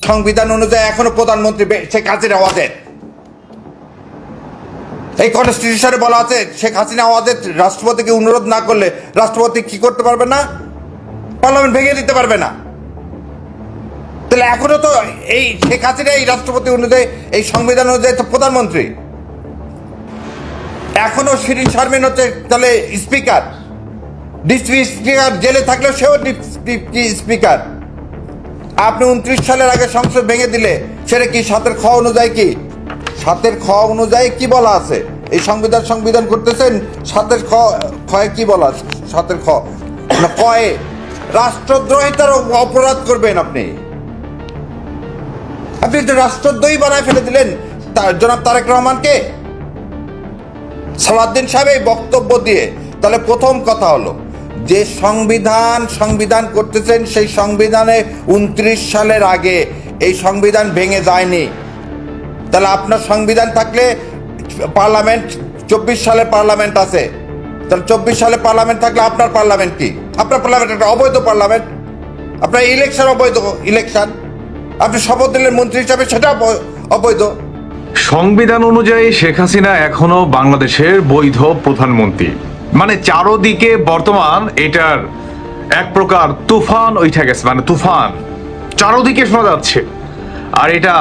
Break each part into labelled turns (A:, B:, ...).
A: সংবিধান অনুযায়ী এখনো প্রধানমন্ত্রী শেখ হাসিনা ওয়াজেদ। এই কনস্টিটিউশনে বলা আছে শেখ হাসিনা ওয়াজেদ রাষ্ট্রপতিকে অনুরোধ না করলে রাষ্ট্রপতি কি করতে পারবে না? পার্লামেন্ট ভেঙে দিতে পারবে না। তাহলে এখনো তো এই শেখ হাসিনা এই রাষ্ট্রপতি অনুযায়ী এই সংবিধান অনুযায়ী তো প্রধানমন্ত্রী। এখনো শিরিন শারমিন হচ্ছে তাহলে স্পিকার, ডিসি স্পিকার, জেলে থাকলেও সেও স্পিকার। আপনি 29 সালের আগে সংসদ ভেঙে দিলে সেটা কি 7 খ অনুযায়ী কি 7 খ অনুযায়ী কি বলা আছে? এই সংবিধান করতেছেন 7 খয়ে কি বলা আছে? 7 খ না কয়ে রাষ্ট্রদ্রোহিতার অপরাধ করবেন আপনি তো রাষ্ট্রদ্রোহী বানায় ফেলে দিলেন জনাব তারেক রহমানকে, সালাউদ্দিন সাহেব এই বক্তব্য দিয়ে। তাহলে প্রথম কথা হলো যে সংবিধান করতেছেন, সেই সংবিধানে 29 সালের আগে এই সংবিধান ভেঙে যায়নি। তাহলে আপনার সংবিধান থাকলে পার্লামেন্ট 24 সালে পার্লামেন্ট আছে, তাহলে 24 সালে পার্লামেন্ট থাকলে আপনার পার্লামেন্ট কি? আপনার পার্লামেন্ট একটা অবৈধ পার্লামেন্ট। আপনার ইলেকশন অবৈধ ইলেকশন, আপনি শপথ দিলেন মন্ত্রী হিসাবে, সেটা অবৈধ।
B: সংবিধান অনুযায়ী শেখ হাসিনা এখনো বাংলাদেশের বৈধ প্রধানমন্ত্রী। মানে চারোদিকে বর্তমান এটার এক প্রকার তুফান উঠে গেছে, মানে তুফান চারোদিকে শোনা যাচ্ছে। আর এটা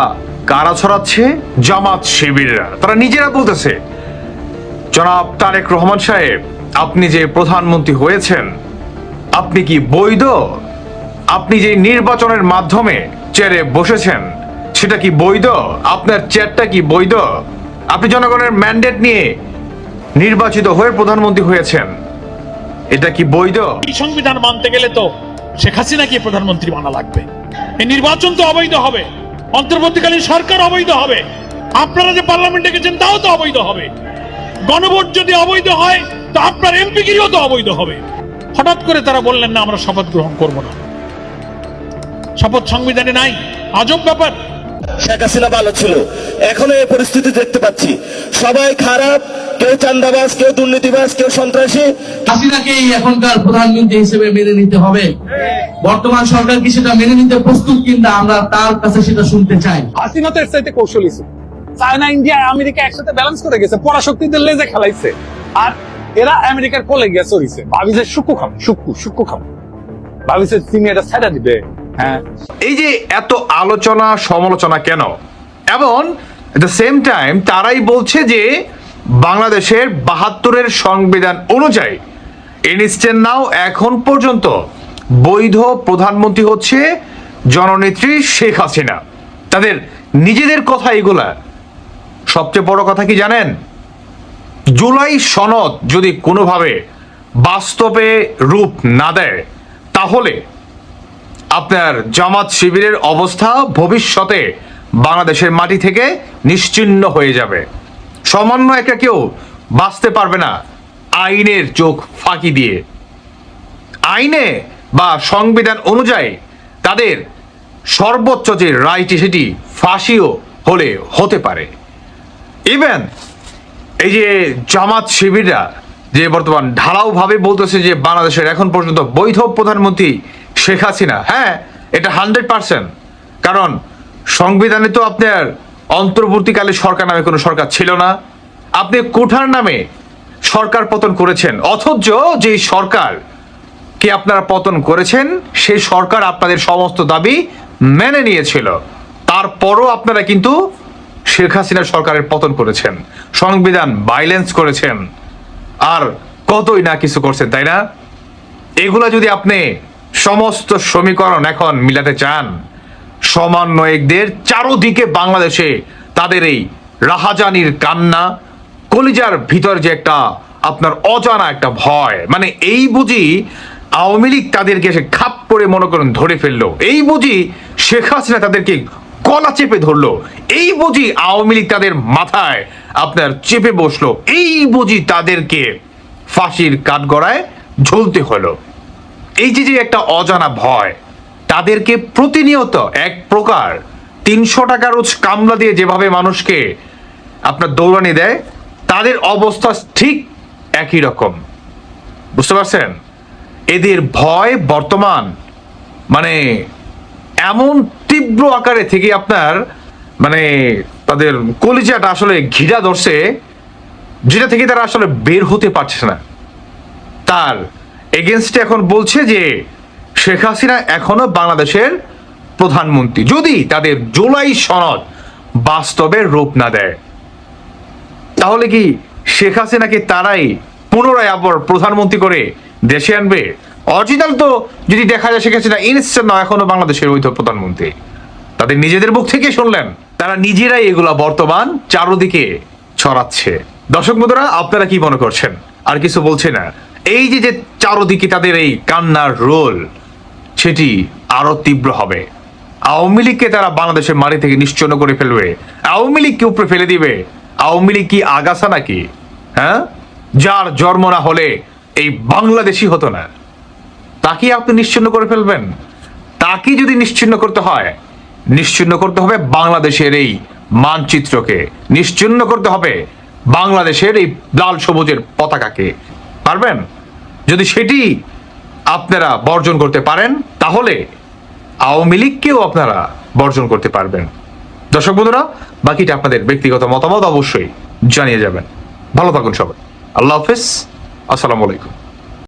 B: কারা ছড়াচ্ছে? জামাত শিবিররা। তারা নিজেরা বলতেছে, জনাব তারেক রহমান সাহেব, আপনি যে প্রধানমন্ত্রী হয়েছেন, আপনি কি বৈধ? আপনি যে নির্বাচনের মাধ্যমে চেয়ারে বসেছেন, সেটা কি বৈধ? আপনার চেয়ারটা কি বৈধ? আপনি জনগণের ম্যান্ডেট নিয়ে নির্বাচিত হয়ে প্রধানমন্ত্রী হয়েছেন, এটা কি বৈধ?
C: এই সংবিধান মানতে গেলে তো শেখ হাসিনাকে প্রধানমন্ত্রী মানা লাগবে। এই নির্বাচন তো অবৈধ হবে, অন্তর্বর্তীকালীন সরকার অবৈধ হবে, আপনারা যে পার্লামেন্টে গেছেন তাও তো অবৈধ হবে। গণভোট যদি অবৈধ হয় তো আপনার এমপিগিরিও তো অবৈধ হবে। হঠাৎ করে তারা বললেন না আমরা শপথ গ্রহণ করব না, শপথ সংবিধানে নাই। আজব ব্যাপার।
D: শেখ হাসিনা ভালো ছিল, এখনো এই পরিস্থিতি দেখতে পাচ্ছি। সবাই খারাপ, কেউ চান্দাবাজ, কেউ দুর্নীতিবাজ, কেউ সন্ত্রাসী।
E: হাসিনাকেই এখনকার প্রধানমন্ত্রী হিসেবে মেনে নিতে হবে। বর্তমান সরকার কি সেটা মেনে নিতে প্রস্তুত কিনা আমরা তার কাছে সেটা শুনতে চাই।
F: হাসিনা তো এর চাইতে কৌশলী ছিল। চায়না, ইন্ডিয়া, আমেরিকা একসাথে ব্যালেন্স করে গেছে, পরাশক্তিদের লেজে খেলাইছে, আর এরা আমেরিকার কোলে গিয়ে চড়িছে। ভাবি যে সুক্কু খাম ভাবি যে তিনি এটা ছেড়ে দিবে। হ্যাঁ,
B: এই যে এত আলোচনা সমালোচনা কেন? এবং এট দ্য সেম টাইম তারাই বলছে যে বাংলাদেশের 72-এর সংবিধান অনুযায়ী ইনস্ট্যান্ট নাও এখন পর্যন্ত বৈধ প্রধানমন্ত্রী হচ্ছে জননেত্রী শেখ হাসিনা। তাদের নিজেদের কথা এগুলা। সবচেয়ে বড় কথা কি জানেন? জুলাই সনদ যদি কোনোভাবে বাস্তবে রূপ না দেয়, তাহলে আপনার জামাত শিবিরের অবস্থা ভবিষ্যতে বাংলাদেশের মাটি থেকে নিশ্চিহ্ন হয়ে যাবে। সামান্য একটা কেউ বাঁচতে পারবে না আইনের চোখ ফাঁকি দিয়ে। আইনে বা সংবিধান অনুযায়ী তাদের সর্বোচ্চ যে রায়টি সেটি ফাঁসিও হলে হতে পারে। ইভেন এই যে জামাত শিবিররা যে বর্তমান ঢালাওভাবে বলতেছে যে বাংলাদেশের এখন পর্যন্ত বৈধ প্রধানমন্ত্রী শেখ হাসিনা, হ্যাঁ এটা 100%। কারণ সংবিধানে তো আপনার অন্তর্বর্তীকালে সরকার নামে কোনো সরকার ছিল না। আপনি কোঠার নামে সরকার পতন করেছেন, অথচ যে সরকার কে আপনারা পতন করেছেন সেই সরকার আপনাদের সমস্ত দাবি মেনে নিয়েছিল। তারপরও আপনারা কিন্তু শেখ হাসিনা সরকারের পতন করেছেন, সংবিধান ভায়োলেন্স করেছেন, আর কতই না কিছু করছেন, তাই না? এগুলা যদি আপনি সমস্ত সমীকরণ এখন মিলাতে চান, সমন্বয়কদের চারোদিকে বাংলাদেশে তাদের এই রাহাজানির কান্না, কলিজার ভিতর যে একটা আপনার অজানা একটা ভয়, মানে এই বুঝি আওয়ামী লীগ তাদেরকে এসে খাপ করে মনে করেন ধরে ফেললো, এই বুঝি শেখ হাসিনা তাদেরকে গলা চেপে ধরলো, এই বুঝি আওয়ামী লীগ তাদের মাথায় আপনার চেপে বসলো, এই বুঝি তাদেরকে ফাঁসির কাঠগড়ায় ঝুলতে হলো। এই যে যে একটা অজানা ভয়, তাদেরকে প্রতিনিয়ত এক প্রকার 300 টাকা রোজ কামলা দিয়ে যেভাবে মানুষকে আপনার দৌড়ানি দেয়, তাদের অবস্থা ঠিক একই রকম। বুঝতে পারছেন? এদের ভয় বর্তমান মানে এমন তীব্র আকারে থেকে আপনার মানে তাদের কলিজাটা আসলে ঘিরা ধরছে, যেটা থেকে তারা আসলে বের হতে পারছে না। তার এগেনস্টে এখন বলছে যে শেখ হাসিনা এখনো বাংলাদেশের প্রধানমন্ত্রী, যদি তাদের জুলাই সনদ বাস্তবে রূপ না দেয়। তাহলে কি শেখ হাসিনাকে তারাই পুনরায় আবার প্রধানমন্ত্রী করে দেশে আনবে? অরিজিনাল তো যদি দেখা যায় শেখ হাসিনা ইনস্ট্যান্ট না এখনো বাংলাদেশের বৈধ প্রধানমন্ত্রী। তাদের নিজেদের মুখ থেকে শুনলেন, তারা নিজেরাই এগুলা বর্তমান চারদিকে ছড়াচ্ছে। দর্শক বন্ধুরা, আপনারা কি মনে করছেন? আর কিছু বলছে না, এই যে চারদিকে তাদের এই কান্নার রোল, সেটি আরো তীব্র হবে। আওয়ামী লীগকে তারা বাংলাদেশের মাটি থেকে নিশ্চিহ্ন করে ফেলবে, আওয়ামী লীগকে উপরে ফেলে দিবে। আওয়ামী লীগ কি আগাছা নাকি? হ্যাঁ, যার জন্ম না হলে এই বাংলাদেশই হতো না, তাকে আপনি নিশ্চিহ্ন করে ফেলবেন? তাকে যদি নিশ্চিহ্ন করতে হয়, নিশ্চিহ্ন করতে হবে বাংলাদেশের এই মানচিত্রকে, নিশ্চিহ্ন করতে হবে বাংলাদেশের এই লাল সবুজের পতাকাকে। পারবেন? যদি সেটি আপনারা বর্জন করতে পারেন, তাহলে আওয়ামী লীগকেও আপনারা বর্জন করতে পারবেন। দর্শক বন্ধুরা, বাকিটা আপনাদের ব্যক্তিগত মতামত অবশ্যই জানিয়ে যাবেন। ভালো থাকুন সবাই। আল্লাহ হাফেজ, আসসালামু আলাইকুম।